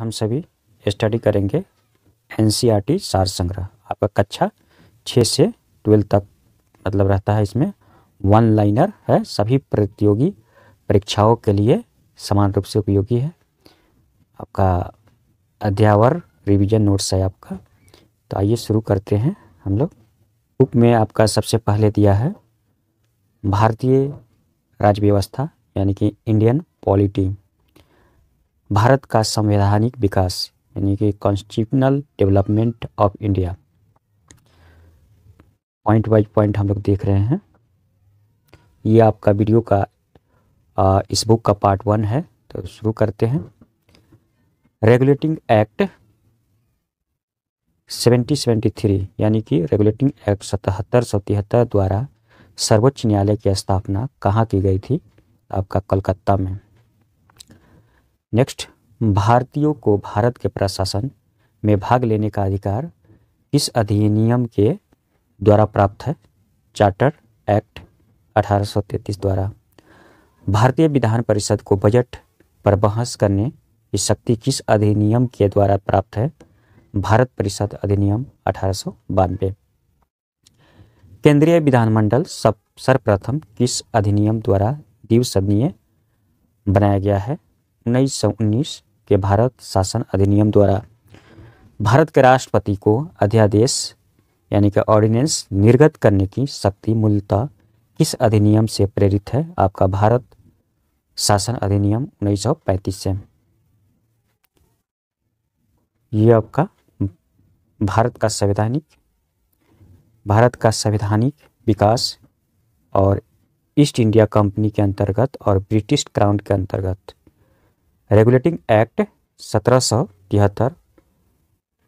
हम सभी स्टडी करेंगे एनसीईआरटी सार संग्रह। आपका कक्षा 6 से 12 तक मतलब रहता है। इसमें वन लाइनर है, सभी प्रतियोगी परीक्षाओं के लिए समान रूप से उपयोगी है। आपका अध्यावर रिवीजन नोट्स है आपका। तो आइए शुरू करते हैं हम लोग। बुक में आपका सबसे पहले दिया है भारतीय राज्य व्यवस्था यानी कि इंडियन पॉलिटी, भारत का संवैधानिक विकास यानी कि constitutional development of India. Point by point हम लोग देख रहे हैं। ये आपका वीडियो का इस बुक का पार्ट 1 है। तो शुरू करते हैं। रेगुलेटिंग एक्ट 1773 यानी कि रेगुलेटिंग एक्ट 7773 द्वारा सर्वोच्च न्यायालय की स्थापना कहाँ की गई थी? आपका कलकत्ता में। नेक्स्ट, भारतीयों को भारत के प्रशासन में भाग लेने का अधिकार किस अधिनियम के द्वारा प्राप्त है? चार्टर एक्ट 1833 द्वारा। भारतीय विधान परिषद को बजट पर बहस करने की शक्ति किस अधिनियम के द्वारा प्राप्त है? भारत परिषद अधिनियम 1892। केंद्रीय विधानमंडल सर्वप्रथम किस अधिनियम द्वारा द्विसदनीय बनाया गया है? 1919 के भारत शासन अधिनियम द्वारा। भारत के राष्ट्रपति को अध्यादेश यानी कि ऑर्डिनेंस निर्गत करने की शक्ति मूलतः किस अधिनियम से प्रेरित है? आपका भारत शासन अधिनियम 1935 से। ये आपका भारत का संवैधानिक विकास और ईस्ट इंडिया कंपनी के अंतर्गत और ब्रिटिश क्राउन के अंतर्गत रेगुलेटिंग एक्ट 1773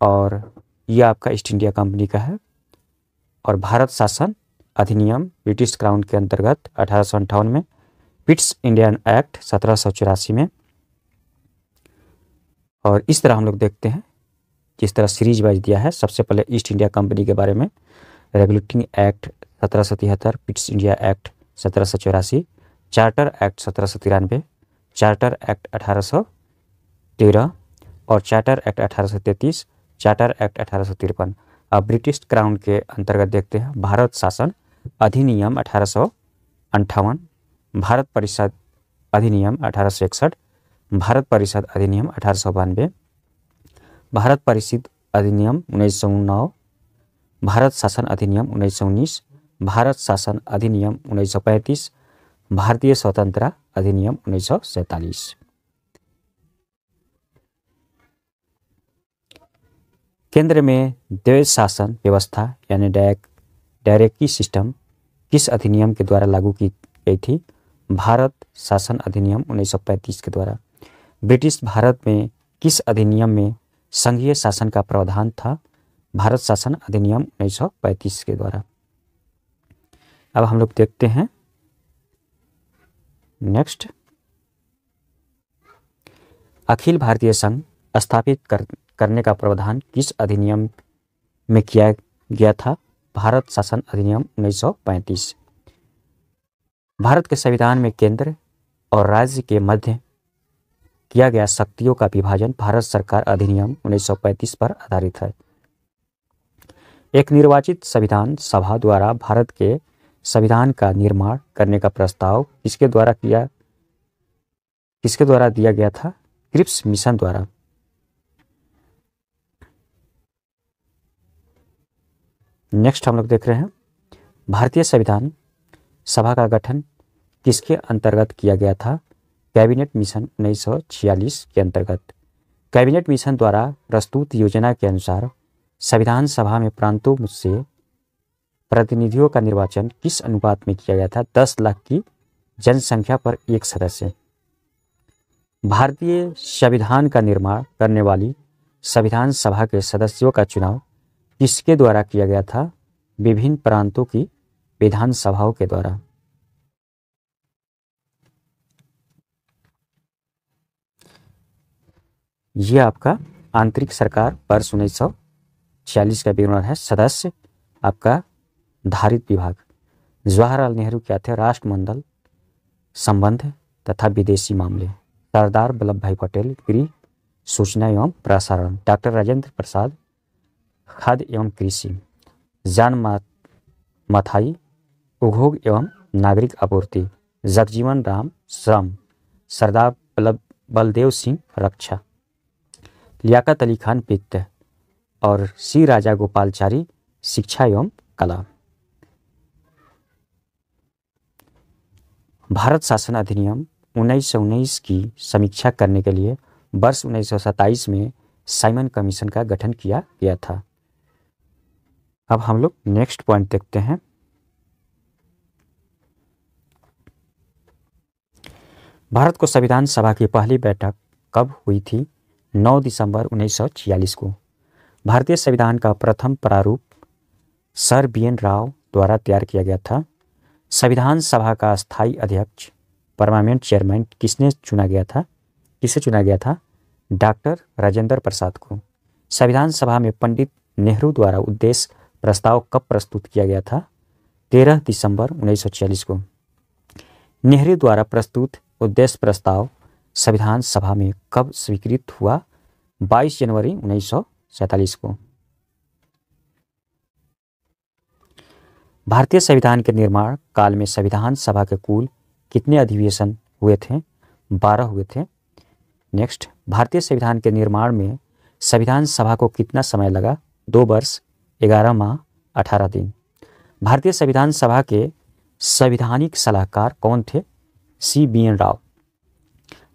और यह आपका ईस्ट इंडिया कंपनी का है। और भारत शासन अधिनियम ब्रिटिश क्राउन के अंतर्गत 1858 में, पिट्स इंडियन एक्ट 1784 में। और इस तरह हम लोग देखते हैं जिस तरह सीरीज वाइज दिया है। सबसे पहले ईस्ट इंडिया कंपनी के बारे में, regulating act 1773, Pitt's India act 1784, charter act 1793, charter act 1813 और चार्टर एक्ट 1833, चार्टर एक्ट 1853। अब ब्रिटिश क्राउन के अंतर्गत देखते हैं भारत शासन अधिनियम 1858, भारत परिषद अधिनियम 1861, भारत परिषद अधिनियम 1892, भारत परिषद अधिनियम 1909, भारत शासन अधिनियम 1919, भारत शासन अधिनियम 1935, भारतीय स्वतंत्रता अधिनियम 1947। केंद्र में द्वैध शासन व्यवस्था यानी डायरेक्टरी सिस्टम किस अधिनियम के द्वारा लागू की गई थी? भारत शासन अधिनियम 1935 के द्वारा। ब्रिटिश भारत में किस अधिनियम में संघीय शासन का प्रावधान था? भारत शासन अधिनियम 1935 के द्वारा। अब हम लोग देखते हैं नेक्स्ट, अखिल भारतीय संघ स्थापित करने का प्रावधान किस अधिनियम में किया गया था? भारत शासन अधिनियम 1935। भारत के संविधान में केंद्र और राज्य के मध्य किया गया शक्तियों का विभाजन भारत सरकार अधिनियम 1935 पर आधारित है। एक निर्वाचित संविधान सभा द्वारा भारत के संविधान का निर्माण करने का प्रस्ताव किसके द्वारा दिया गया था? क्रिप्स मिशन द्वारा। नेक्स्ट हम लोग देख रहे हैं भारतीय संविधान सभा का गठन किसके अंतर्गत किया गया था? कैबिनेट मिशन 1946 के अंतर्गत। कैबिनेट मिशन द्वारा प्रस्तुत योजना के अनुसार संविधान सभा में प्रांतों से प्रतिनिधियों का निर्वाचन किस अनुपात में किया गया था? 10 लाख की जनसंख्या पर एक सदस्य। भारतीय संविधान का निर्माण करने वाली संविधान सभा के सदस्यों का चुनाव किसके द्वारा किया गया था? विभिन्न प्रांतों की विधानसभाओं के द्वारा। यह आपका आंतरिक सरकार वर्ष 1946 का विवरण है। सदस्य आपका धारित विभाग। जवाहरलाल नेहरू क्या थे? राष्ट्रमंडल संबंध तथा विदेशी मामले। सरदार वल्लभ भाई पटेल गृह सूचना एवं प्रसारण, डॉक्टर राजेंद्र प्रसाद खाद्य एवं कृषि, जान माथाई उद्योग एवं नागरिक आपूर्ति, जगजीवन राम श्रम, सरदार बलदेव सिंह रक्षा, लियाकत अली खान वित्त और सी राजा गोपालचारी शिक्षा एवं कला। भारत शासन अधिनियम 1919 की समीक्षा करने के लिए वर्ष 1927 में साइमन कमीशन का गठन किया गया था। अब हम लोग नेक्स्ट पॉइंट देखते हैं। भारत को संविधान सभा की पहली बैठक कब हुई थी? 9 दिसंबर 1946 को। भारतीय संविधान का प्रथम प्रारूप सर BN राव द्वारा तैयार किया गया था। संविधान सभा का स्थायी अध्यक्ष परमानेंट चेयरमैन किसे चुना गया था? डॉक्टर राजेंद्र प्रसाद को। संविधान सभा में पंडित नेहरू द्वारा उद्देश्य प्रस्ताव कब प्रस्तुत किया गया था? 13 दिसंबर 1946 को। नेहरू द्वारा प्रस्तुत उद्देश्य प्रस्ताव संविधान सभा में कब स्वीकृत हुआ? 22 जनवरी 1947 को। भारतीय संविधान के निर्माण काल में संविधान सभा के कुल कितने अधिवेशन हुए थे? 12 हुए थे। नेक्स्ट, भारतीय संविधान के निर्माण में संविधान सभा को कितना समय लगा? 2 वर्ष 11 माह 18 दिन। भारतीय संविधान सभा के संवैधानिक सलाहकार कौन थे? सी BN राव।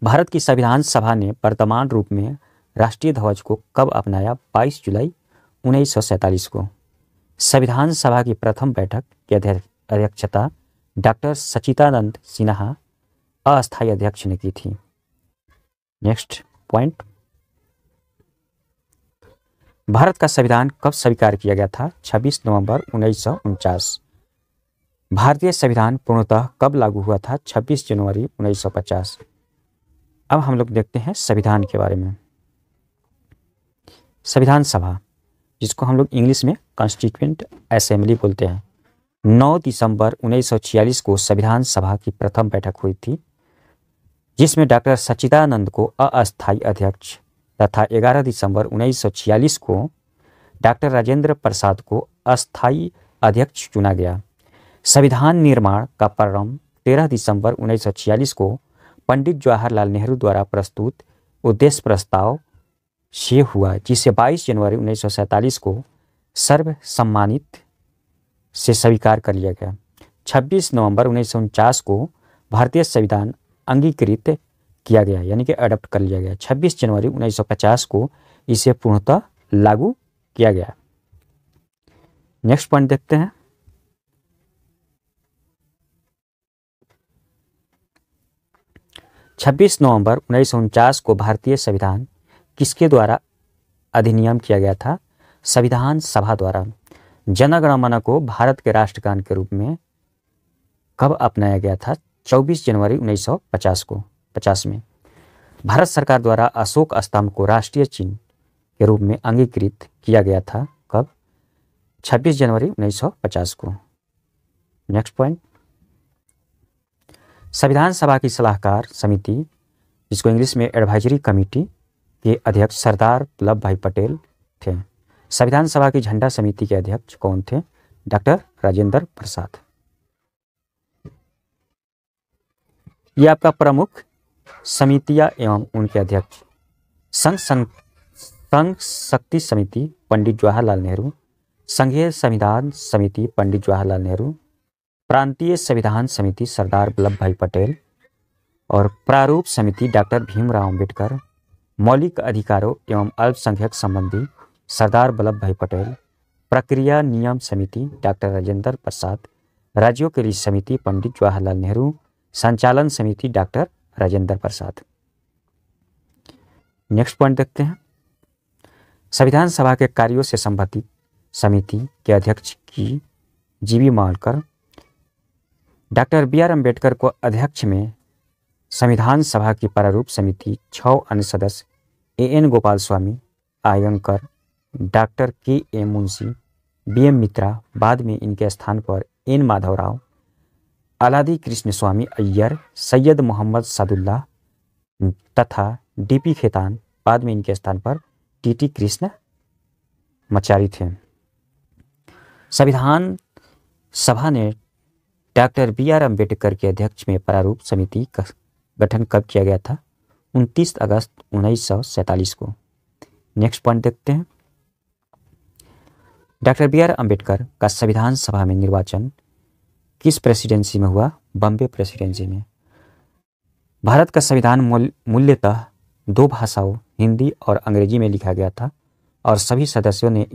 भारत की संविधान सभा ने वर्तमान रूप में राष्ट्रीय ध्वज को कब अपनाया? 22 जुलाई 1947 को। संविधान सभा की प्रथम बैठक की अध्यक्षता डॉक्टर सच्चिदानंद सिन्हा अस्थायी अध्यक्ष ने की थी। नेक्स्ट पॉइंट, भारत का संविधान कब स्वीकार किया गया था? 26 नवंबर 1949। भारतीय संविधान पूर्णतः कब लागू हुआ था? 26 जनवरी 1950। अब हम लोग देखते हैं संविधान के बारे में। संविधान सभा, जिसको हम लोग इंग्लिश में कॉन्स्टिट्यूएंट असेंबली बोलते हैं, 9 दिसंबर 1946 को संविधान सभा की प्रथम बैठक हुई थी, जिसमें डॉक्टर सच्चिदानंद को अस्थायी अध्यक्ष तथा 11 दिसंबर 1946 को डॉक्टर राजेंद्र प्रसाद को अस्थायी अध्यक्ष चुना गया। संविधान निर्माण का प्रारंभ 13 दिसंबर 1946 को पंडित जवाहरलाल नेहरू द्वारा प्रस्तुत उद्देश्य प्रस्ताव से हुआ, जिसे 22 जनवरी 1947 को सर्वसम्मति से स्वीकार कर लिया गया। 26 नवंबर 1949 को भारतीय संविधान अंगीकृत किया गया, यानी कि अडॉप्ट कर लिया गया। 26 जनवरी 1950 को इसे पूर्णतः लागू किया गया। नेक्स्ट पॉइंट देखते हैं। छब्बीस नवंबर 1949 को भारतीय संविधान किसके द्वारा अधिनियम किया गया था? संविधान सभा द्वारा। जन गण मन को भारत के राष्ट्रगान के रूप में कब अपनाया गया था? 24 जनवरी 1950 में। भारत सरकार द्वारा अशोक स्तंभ को राष्ट्रीय चिन्ह के रूप में अंगीकृत किया गया था कब? 26 जनवरी 1950 को। नेक्स्ट पॉइंट, संविधान सभा की सलाहकार समिति, जिसको इंग्लिश में एडवाइजरी कमेटी, के अध्यक्ष सरदार वल्लभ भाई पटेल थे। संविधान सभा की झंडा समिति के अध्यक्ष कौन थे? डॉक्टर राजेंद्र प्रसाद। ये आपका प्रमुख समितियां एवं उनके अध्यक्ष: संघ शक्ति समिति पंडित जवाहरलाल नेहरू, संघीय संविधान समिति पंडित जवाहरलाल नेहरू, प्रांतीय संविधान समिति सरदार वल्लभ भाई पटेल और प्रारूप समिति डॉक्टर भीमराव अम्बेडकर, मौलिक अधिकारों एवं अल्पसंख्यक संबंधी सरदार वल्लभ भाई पटेल, प्रक्रिया नियम समिति डॉक्टर राजेंद्र प्रसाद, राज्यों के लिए समिति पंडित जवाहरलाल नेहरू, संचालन समिति doctor Rajendra Prasad. Next point देखते हैं। संविधान सभा के कार्यों से संबंधित समिति के अध्यक्ष की जीवी मावलकर, डॉक्टर BR अम्बेडकर को अध्यक्ष में संविधान सभा की प्रारूप समिति 6 अन्य सदस्य AN Gopal Swami, Ayyangar, doctor KM Munshi, BM Mitra, बाद में इनके स्थान पर N माधवराव, अलादी कृष्ण स्वामी अय्यर, सैयद मोहम्मद सादुल्लाह तथा DP खेतान बाद में इनके स्थान पर टीटी कृष्ण मचारी थे। संविधान सभा ने डॉक्टर बी.आर. अम्बेडकर के अध्यक्ष में प्रारूप समिति का गठन कब किया गया था? 29 अगस्त 1947 को। नेक्स्ट पॉइंट देखते हैं। Doctor B R. अम्बेडकर का संविधान सभा में निर्वाचन किस प्रेसिडेंसी में हुआ? बॉम्बे प्रेसिडेंसी में। भारत का संविधान मूल्यतः 2 भाषाओं हिंदी और अंग्रेजी में लिखा गया था और सभी सदस्यों ने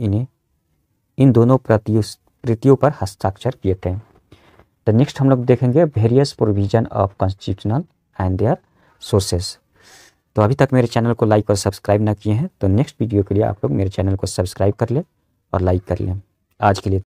इन दोनों प्रतियों पर हस्ताक्षर किए थे। तो नेक्स्ट हम लोग देखेंगे various provision of constitutional and their sources. तो अभी तक मेरे चैनल को लाइक और सब्सक्राइब ना किए हैं तो नेक्स्ट वीडियो के लिए आप लोग मेरे चैनल को सब्सक्राइब कर लें और लाइक कर लें। आज के लिए